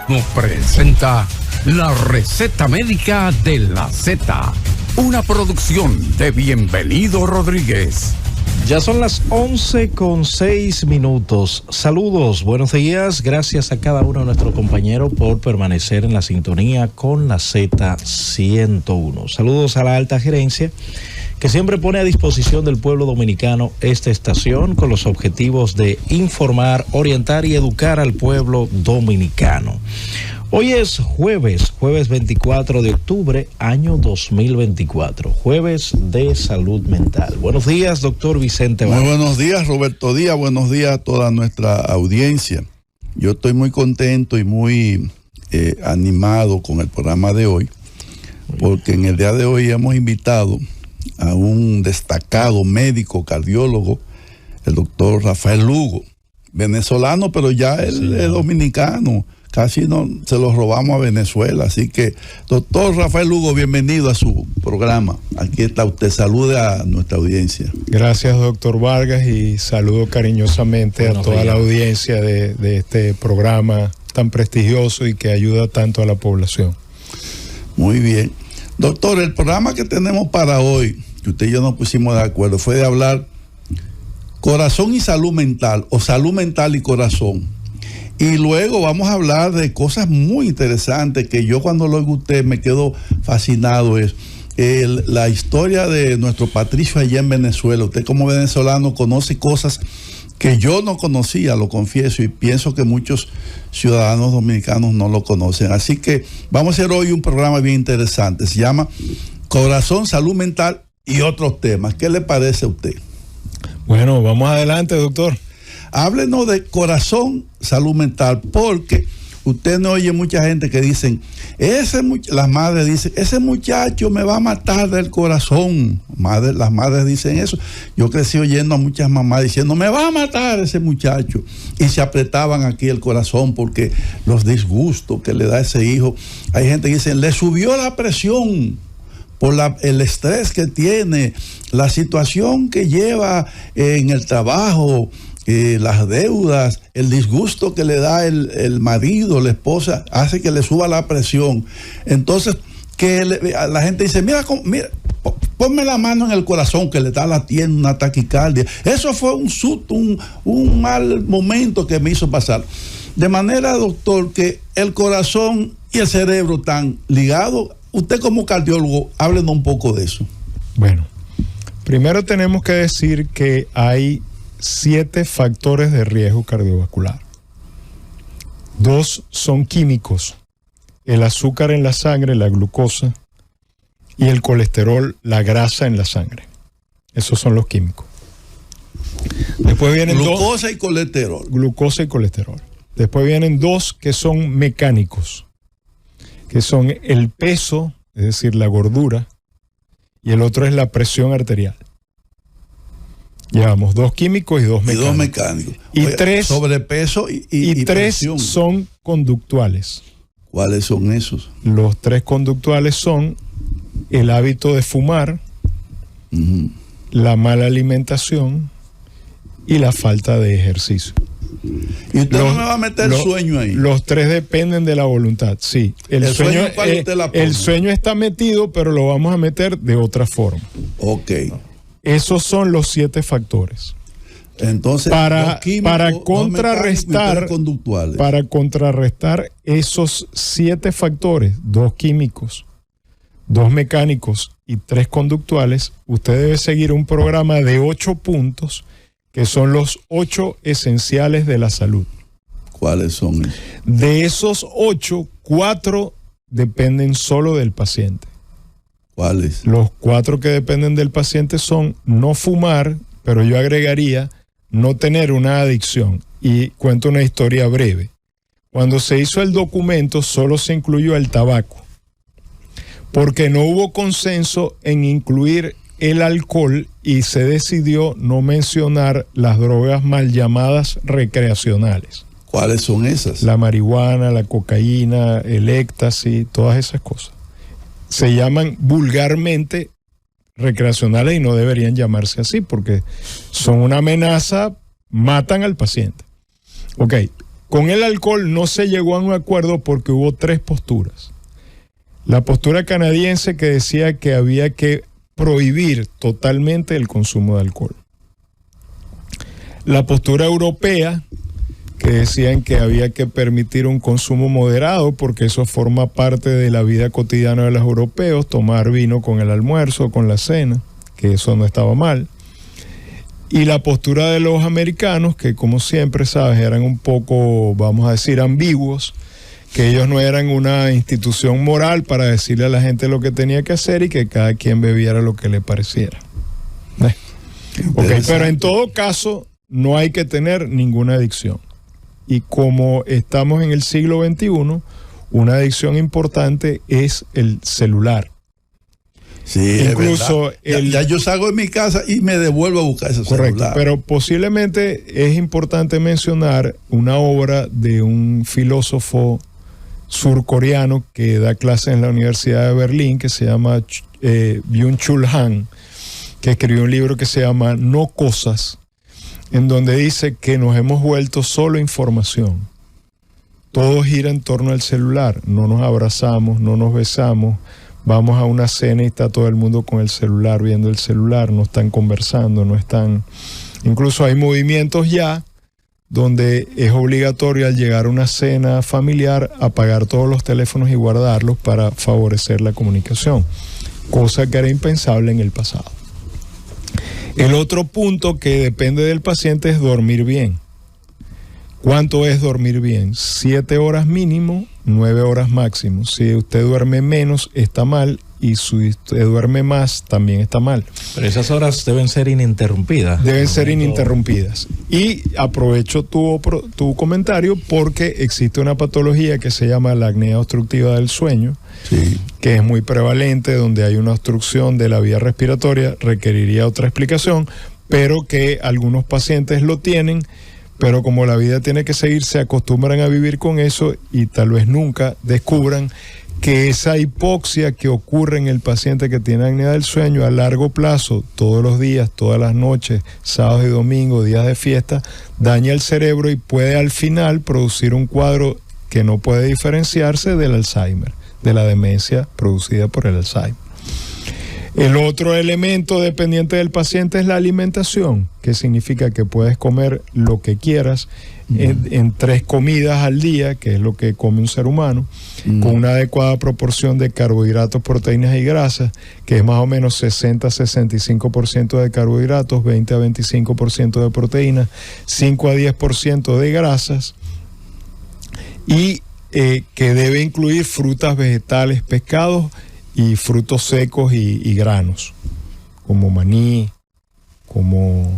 nos presenta la receta médica de la Z, una producción de Bienvenido Rodríguez. Ya son las 11:06. Saludos, buenos días. Gracias a cada uno de nuestros compañeros por permanecer en la sintonía con la Z101. Saludos a la alta gerencia que siempre pone a disposición del pueblo dominicano esta estación con los objetivos de informar, orientar y educar al pueblo dominicano. Hoy es jueves 24 de octubre, año 2024, jueves de salud mental. Buenos días, doctor Vicente Vargas. Muy buenos días, Roberto Díaz. Buenos días a toda nuestra audiencia. Yo estoy muy contento y muy animado con el programa de hoy, porque en el día de hoy hemos invitado a un destacado médico cardiólogo, el doctor Rafael Lugo, venezolano, pero ya él es dominicano. Casi no se lo robamos a Venezuela. Así que, doctor Rafael Lugo, bienvenido a su programa. Aquí está usted. Salude a nuestra audiencia. Gracias, doctor Vargas, y saludo cariñosamente a toda la audiencia de este programa tan prestigioso y que ayuda tanto a la población. Muy bien. Doctor, el programa que tenemos para hoy, que usted y yo nos pusimos de acuerdo, fue de hablar corazón y salud mental, o salud mental y corazón. Y luego vamos a hablar de cosas muy interesantes que yo cuando lo oigo a usted me quedo fascinado. Es la historia de nuestro Patricio allá en Venezuela. Usted como venezolano conoce cosas que yo no conocía, lo confieso, y pienso que muchos ciudadanos dominicanos no lo conocen. Así que vamos a hacer hoy un programa bien interesante. Se llama Corazón, Salud Mental y otros temas. ¿Qué le parece a usted? Bueno, vamos adelante, doctor. Háblenos de corazón, salud mental, porque usted no oye mucha gente que dicen, las madres dicen, ese muchacho me va a matar del corazón. Las madres dicen eso. Yo crecí oyendo a muchas mamás diciendo, me va a matar ese muchacho. Y se apretaban aquí el corazón porque los disgustos que le da ese hijo. Hay gente que dice, le subió la presión por el estrés que tiene, la situación que lleva en el trabajo, las deudas, el disgusto que le da el marido, la esposa, hace que le suba la presión. Entonces, la gente dice, mira, ponme la mano en el corazón que le está latiendo una taquicardia. Eso fue un susto, un mal momento que me hizo pasar. De manera, doctor, que el corazón y el cerebro están ligados. Usted como cardiólogo, háblenos un poco de eso. Bueno, primero tenemos que decir que hay 7 factores de riesgo cardiovascular. 2 son químicos: el azúcar en la sangre, la glucosa, y el colesterol, la grasa en la sangre. Esos son los químicos. Después vienen glucosa y colesterol. Glucosa y colesterol. Después vienen 2 que son mecánicos, que son el peso, es decir, la gordura, y el otro es la presión arterial. Llevamos 2 químicos y 2 mecánicos. Y 3 sobrepeso y 3 presión. Son conductuales. ¿Cuáles son esos? Los 3 conductuales son el hábito de fumar, la mala alimentación y la falta de ejercicio. ¿Y usted no me va a meter el sueño ahí? Los 3 dependen de la voluntad, sí. El sueño está metido, pero lo vamos a meter de otra forma. Ok. Esos son los 7 factores. Entonces, para contrarrestar esos 7 factores, 2 químicos, 2 mecánicos y 3 conductuales, usted debe seguir un programa de 8 puntos, que son los 8 esenciales de la salud. ¿Cuáles son esos? De esos 8, 4 dependen solo del paciente. ¿Cuáles? Los 4 que dependen del paciente son no fumar, pero yo agregaría no tener una adicción. Y cuento una historia breve. Cuando se hizo el documento, solo se incluyó el tabaco, porque no hubo consenso en incluir el alcohol y se decidió no mencionar las drogas mal llamadas recreacionales. ¿Cuáles son esas? La marihuana, la cocaína, el éxtasis, todas esas cosas. Se llaman vulgarmente recreacionales y no deberían llamarse así porque son una amenaza, matan al paciente. Ok, Con el alcohol no se llegó a un acuerdo porque hubo 3 posturas. La postura canadiense que decía que había que prohibir totalmente el consumo de alcohol. La postura europea, que decían que había que permitir un consumo moderado porque eso forma parte de la vida cotidiana de los europeos, tomar vino con el almuerzo, con la cena, que eso no estaba mal. Y la postura de los americanos, que como siempre, sabes, eran un poco, vamos a decir, ambiguos, que ellos no eran una institución moral para decirle a la gente lo que tenía que hacer y que cada quien bebiera lo que le pareciera. Okay, pero en todo caso, no hay que tener ninguna adicción. Y como estamos en el siglo XXI, una adicción importante es el celular. Sí, incluso ya yo salgo de mi casa y me devuelvo a buscar ese celular. Pero posiblemente es importante mencionar una obra de un filósofo surcoreano que da clases en la Universidad de Berlín, que se llama Byung-Chul Han, que escribió un libro que se llama No Cosas, en donde dice que nos hemos vuelto solo información. Todo gira en torno al celular. No nos abrazamos, no nos besamos. Vamos a una cena y está todo el mundo con el celular, viendo el celular. No están conversando, no están... Incluso hay movimientos ya donde es obligatorio al llegar a una cena familiar apagar todos los teléfonos y guardarlos para favorecer la comunicación. Cosa que era impensable en el pasado. El otro punto que depende del paciente es dormir bien. ¿Cuánto es dormir bien? 7 horas mínimo, 9 horas máximo. Si usted duerme menos, está mal, y si usted duerme más, también está mal. Pero esas horas deben ser ininterrumpidas. Deben ser ininterrumpidas. Y aprovecho tu comentario porque existe una patología que se llama la apnea obstructiva del sueño, sí, que es muy prevalente, donde hay una obstrucción de la vía respiratoria, requeriría otra explicación, pero que algunos pacientes lo tienen, pero como la vida tiene que seguir, se acostumbran a vivir con eso y tal vez nunca descubran que esa hipoxia que ocurre en el paciente que tiene apnea del sueño a largo plazo, todos los días, todas las noches, sábados y domingos, días de fiesta, daña el cerebro y puede al final producir un cuadro que no puede diferenciarse del Alzheimer, de la demencia producida por el Alzheimer. El otro elemento dependiente del paciente es la alimentación, que significa que puedes comer lo que quieras en 3 comidas al día, que es lo que come un ser humano, con una adecuada proporción de carbohidratos, proteínas y grasas, que es más o menos 60-65% de carbohidratos, 20-25% de proteínas, 5-10% de grasas, y que debe incluir frutas, vegetales, pescados y frutos secos y granos, como maní, como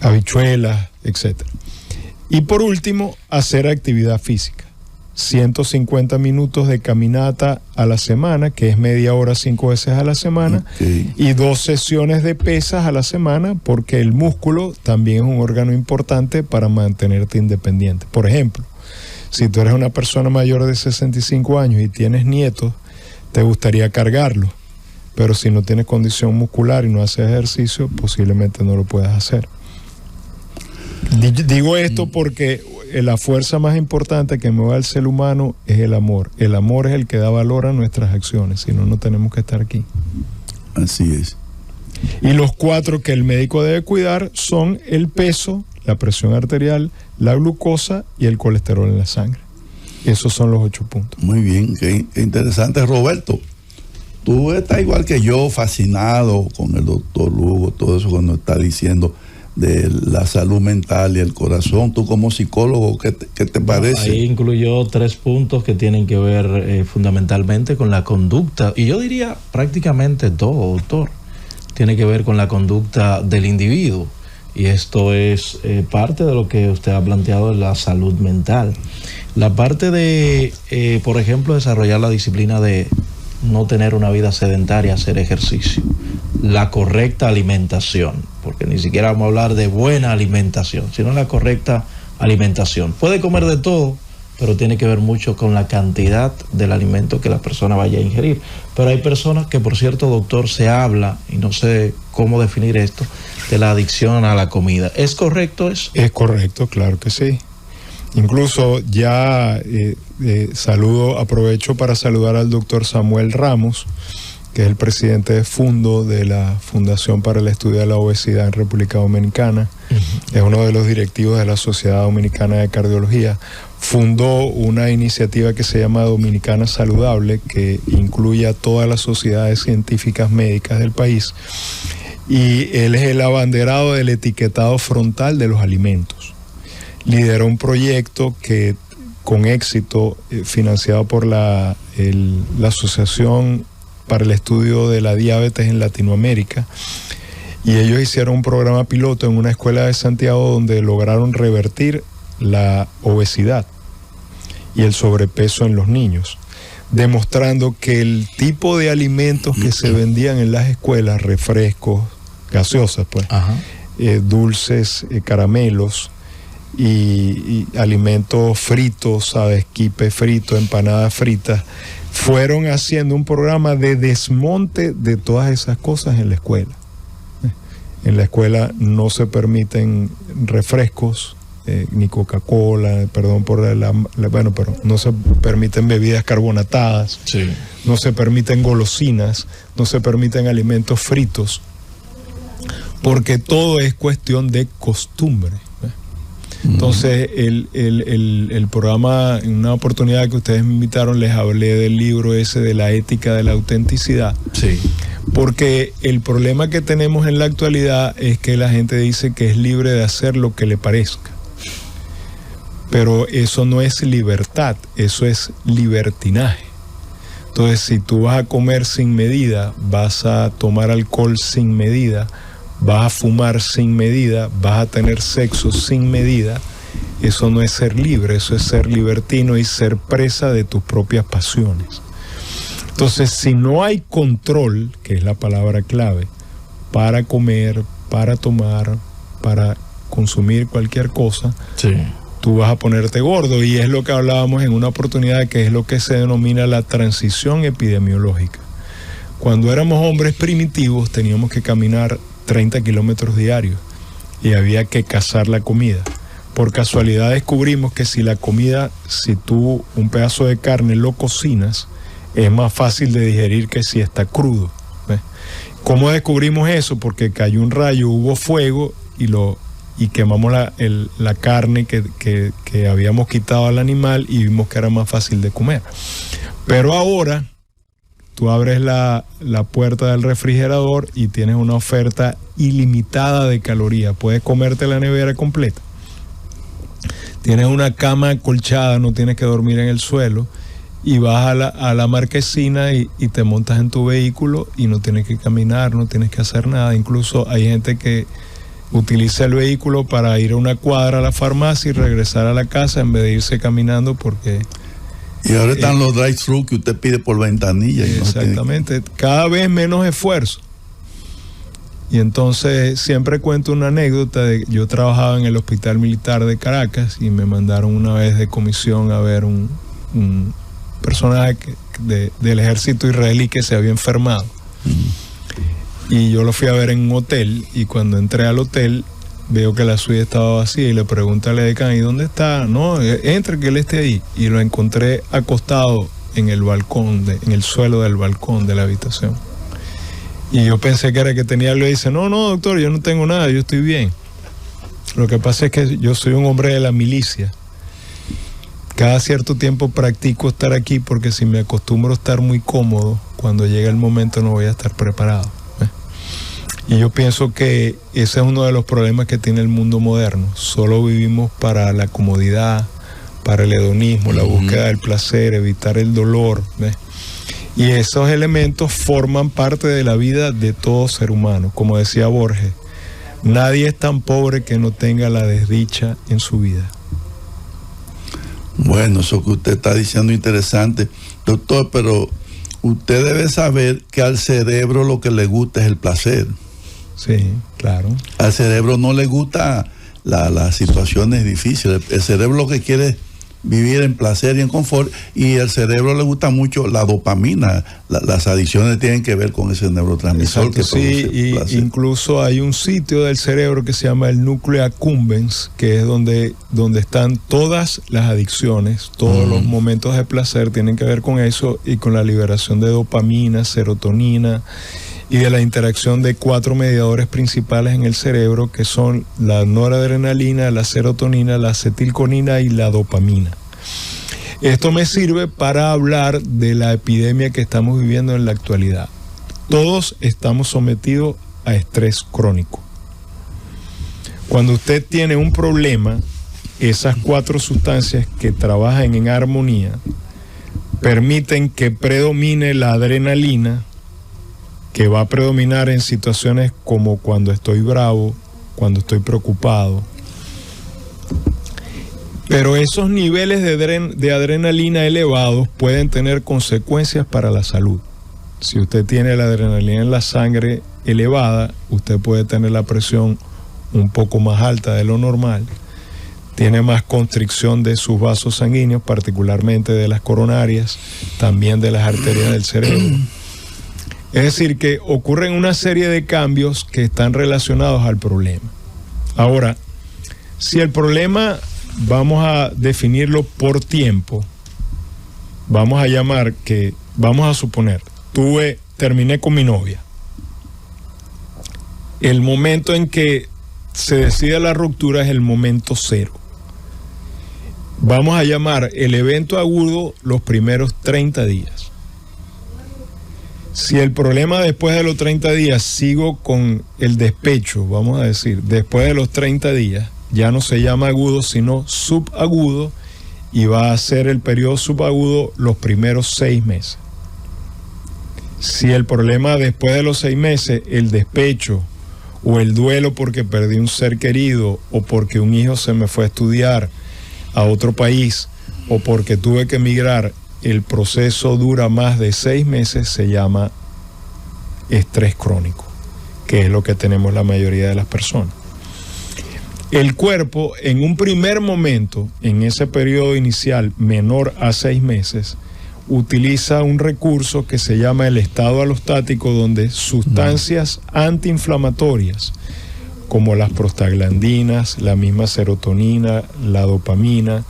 habichuelas, etc. Y por último, hacer actividad física. 150 minutos de caminata a la semana, que es media hora 5 veces a la semana, y 2 sesiones de pesas a la semana, porque el músculo también es un órgano importante para mantenerte independiente. Por ejemplo, si tú eres una persona mayor de 65 años y tienes nietos, te gustaría cargarlos, pero si no tienes condición muscular y no haces ejercicio, posiblemente no lo puedas hacer. Digo esto porque la fuerza más importante que mueve al ser humano es el amor. El amor es el que da valor a nuestras acciones, si no, no tenemos que estar aquí. Así es. Y los 4 que el médico debe cuidar son el peso, la presión arterial, la glucosa y el colesterol en la sangre. Esos son los 8 puntos. Muy bien, qué interesante. Roberto, tú estás igual que yo, fascinado con el doctor Lugo, todo eso cuando está diciendo de la salud mental y el corazón. Tú como psicólogo, ¿qué te parece? Ahí incluyó 3 puntos que tienen que ver fundamentalmente con la conducta, y yo diría prácticamente todo, doctor, tiene que ver con la conducta del individuo. Y esto es parte de lo que usted ha planteado de la salud mental. La parte de, por ejemplo, desarrollar la disciplina de no tener una vida sedentaria, hacer ejercicio. La correcta alimentación, porque ni siquiera vamos a hablar de buena alimentación, sino la correcta alimentación. Puede comer de todo, pero tiene que ver mucho con la cantidad del alimento que la persona vaya a ingerir. Pero hay personas que, por cierto, doctor, se habla, y no sé cómo definir esto, de la adicción a la comida. ¿Es correcto eso? Es correcto, claro que sí. Incluso ya aprovecho para saludar al doctor Samuel Ramos, que es el presidente de Fundo de la Fundación para el Estudio de la Obesidad en República Dominicana. Es uno de los directivos de la Sociedad Dominicana de Cardiología. Fundó una iniciativa que se llama Dominicana Saludable, que incluye a todas las sociedades científicas médicas del país. Y él es el abanderado del etiquetado frontal de los alimentos. Lideró un proyecto que, con éxito, financiado por la Asociación para el Estudio de la Diabetes en Latinoamérica, y ellos hicieron un programa piloto en una escuela de Santiago donde lograron revertir la obesidad y el sobrepeso en los niños, demostrando que el tipo de alimentos que se vendían en las escuelas, refrescos, gaseosas, pues, dulces, caramelos y alimentos fritos, ¿sabes? Quipe frito, empanadas fritas, fueron haciendo un programa de desmonte de todas esas cosas en la escuela. En la escuela no se permiten refrescos, ni Coca-Cola, perdón por pero no se permiten bebidas carbonatadas, sí. No se permiten golosinas, no se permiten alimentos fritos, porque todo es cuestión de costumbre. Entonces, el programa, en una oportunidad que ustedes me invitaron, les hablé del libro ese de la ética de la autenticidad. Sí. Porque el problema que tenemos en la actualidad es que la gente dice que es libre de hacer lo que le parezca. Pero eso no es libertad, eso es libertinaje. Entonces, si tú vas a comer sin medida, vas a tomar alcohol sin medida, vas a fumar sin medida, vas a tener sexo sin medida, eso no es ser libre, eso es ser libertino y ser presa de tus propias pasiones. Entonces, si no hay control, que es la palabra clave, para comer, para tomar, para consumir cualquier cosa, sí, tú vas a ponerte gordo, y es lo que hablábamos en una oportunidad, que es lo que se denomina la transición epidemiológica. Cuando éramos hombres primitivos teníamos que caminar 30 kilómetros diarios y había que cazar la comida. Por casualidad descubrimos que si tú un pedazo de carne lo cocinas, es más fácil de digerir que si está crudo. ¿Ves? ¿Cómo descubrimos eso? Porque cayó un rayo, hubo fuego y quemamos la carne que habíamos quitado al animal y vimos que era más fácil de comer. Pero ahora tú abres la puerta del refrigerador y tienes una oferta ilimitada de calorías. Puedes comerte la nevera completa. Tienes una cama acolchada, no tienes que dormir en el suelo, y vas a la marquesina y te montas en tu vehículo y no tienes que caminar, no tienes que hacer nada. Incluso hay gente que utiliza el vehículo para ir a una cuadra a la farmacia y regresar a la casa en vez de irse caminando, porque... Y ahora están los drive-thru que usted pide por ventanilla. Y exactamente, no tiene... cada vez menos esfuerzo. Y entonces siempre cuento una anécdota de yo trabajaba en el Hospital Militar de Caracas y me mandaron una vez de comisión a ver un personaje del ejército israelí que se había enfermado. Y yo lo fui a ver en un hotel, y cuando entré al hotel veo que la suite estaba vacía y le pregunté al decán, ¿y dónde está? No, entre, que él esté ahí. Y lo encontré acostado en el balcón, en el suelo del balcón de la habitación. Y yo pensé que era que tenía algo, y dice, no, doctor, yo no tengo nada, yo estoy bien. Lo que pasa es que yo soy un hombre de la milicia. Cada cierto tiempo practico estar aquí, porque si me acostumbro a estar muy cómodo, cuando llega el momento no voy a estar preparado. Y yo pienso que ese es uno de los problemas que tiene el mundo moderno. Solo vivimos para la comodidad, para el hedonismo, la búsqueda del placer, evitar el dolor, ¿ves? Y esos elementos forman parte de la vida de todo ser humano. Como decía Borges, nadie es tan pobre que no tenga la desdicha en su vida. Bueno, eso que usted está diciendo es interesante, doctor, pero usted debe saber que al cerebro lo que le gusta es el placer. Sí, claro. Al cerebro no le gusta las situaciones difíciles. El cerebro lo que quiere es vivir en placer y en confort, y el cerebro le gusta mucho la dopamina. Las adicciones tienen que ver con ese neurotransmisor. Exacto, que produce placer. Incluso hay un sitio del cerebro que se llama el núcleo accumbens, que es donde están todas las adicciones, todos los momentos de placer tienen que ver con eso y con la liberación de dopamina, serotonina y de la interacción de 4 mediadores principales en el cerebro, que son la noradrenalina, la serotonina, la acetilcolina y la dopamina. Esto me sirve para hablar de la epidemia que estamos viviendo en la actualidad. Todos estamos sometidos a estrés crónico. Cuando usted tiene un problema, esas 4 sustancias que trabajan en armonía permiten que predomine la adrenalina, que va a predominar en situaciones como cuando estoy bravo, cuando estoy preocupado. Pero esos niveles de adrenalina elevados pueden tener consecuencias para la salud. Si usted tiene la adrenalina en la sangre elevada, usted puede tener la presión un poco más alta de lo normal, tiene más constricción de sus vasos sanguíneos, particularmente de las coronarias, también de las arterias del cerebro. Es decir, que ocurren una serie de cambios que están relacionados al problema. Ahora, si el problema vamos a definirlo por tiempo, vamos a suponer, terminé con mi novia. El momento en que se decide la ruptura es el momento 0. Vamos a llamar el evento agudo los primeros 30 días. Si el problema después de los 30 días sigo con el despecho, vamos a decir, después de los 30 días, ya no se llama agudo, sino subagudo, y va a ser el periodo subagudo los primeros 6 meses. Si el problema después de los 6 meses, el despecho o el duelo porque perdí un ser querido, o porque un hijo se me fue a estudiar a otro país, o porque tuve que emigrar, el proceso dura más de 6 meses, se llama estrés crónico, que es lo que tenemos la mayoría de las personas. El cuerpo, en un primer momento, en ese periodo inicial menor a 6 meses, utiliza un recurso que se llama el estado alostático, donde sustancias antiinflamatorias, como las prostaglandinas, la misma serotonina, la dopamina,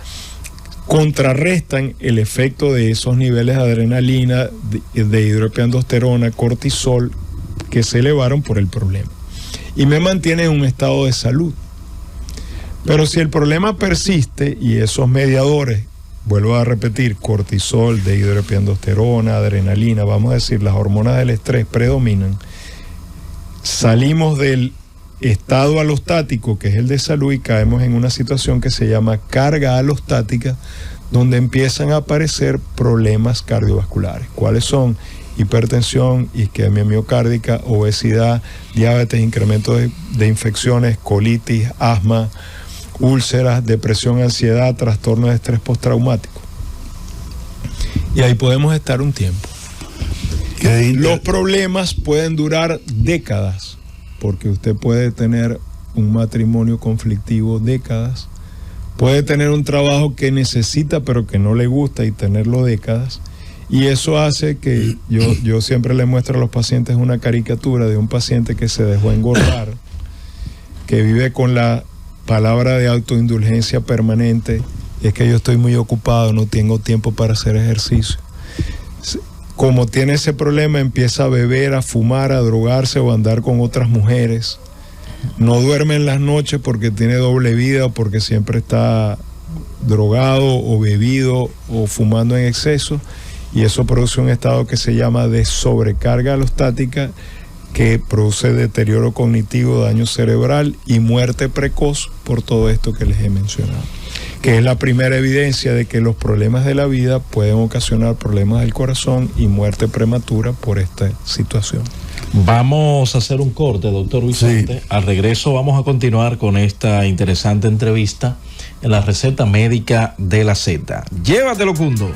contrarrestan el efecto de esos niveles de adrenalina, de dihidroepiandrosterona, cortisol, que se elevaron por el problema. Y me mantiene en un estado de salud. Pero si el problema persiste y esos mediadores, vuelvo a repetir, cortisol, dihidroepiandrosterona, adrenalina, vamos a decir, las hormonas del estrés predominan, salimos del estado alostático, que es el de salud, y caemos en una situación que se llama carga alostática, donde empiezan a aparecer problemas cardiovasculares. ¿Cuáles son? Hipertensión, isquemia miocárdica, obesidad, diabetes, incremento de infecciones, colitis, asma, úlceras, depresión, ansiedad, trastorno de estrés postraumático. Y ahí podemos estar un tiempo. Los problemas pueden durar décadas, porque usted puede tener un matrimonio conflictivo décadas, puede tener un trabajo que necesita pero que no le gusta y tenerlo décadas, y eso hace que yo siempre le muestro a los pacientes una caricatura de un paciente que se dejó engordar, que vive con la palabra de autoindulgencia permanente: es que yo estoy muy ocupado, no tengo tiempo para hacer ejercicio. Como tiene ese problema, empieza a beber, a fumar, a drogarse o a andar con otras mujeres. No duerme en las noches porque tiene doble vida, o porque siempre está drogado o bebido o fumando en exceso, y eso produce un estado que se llama de sobrecarga alostática, que produce deterioro cognitivo, daño cerebral y muerte precoz por todo esto que les he mencionado, que es la primera evidencia de que los problemas de la vida pueden ocasionar problemas del corazón y muerte prematura por esta situación. Vamos a hacer un corte, doctor Vicente. Sí. Al regreso vamos a continuar con esta interesante entrevista en la receta médica de la Z. Llévatelo, Cundo.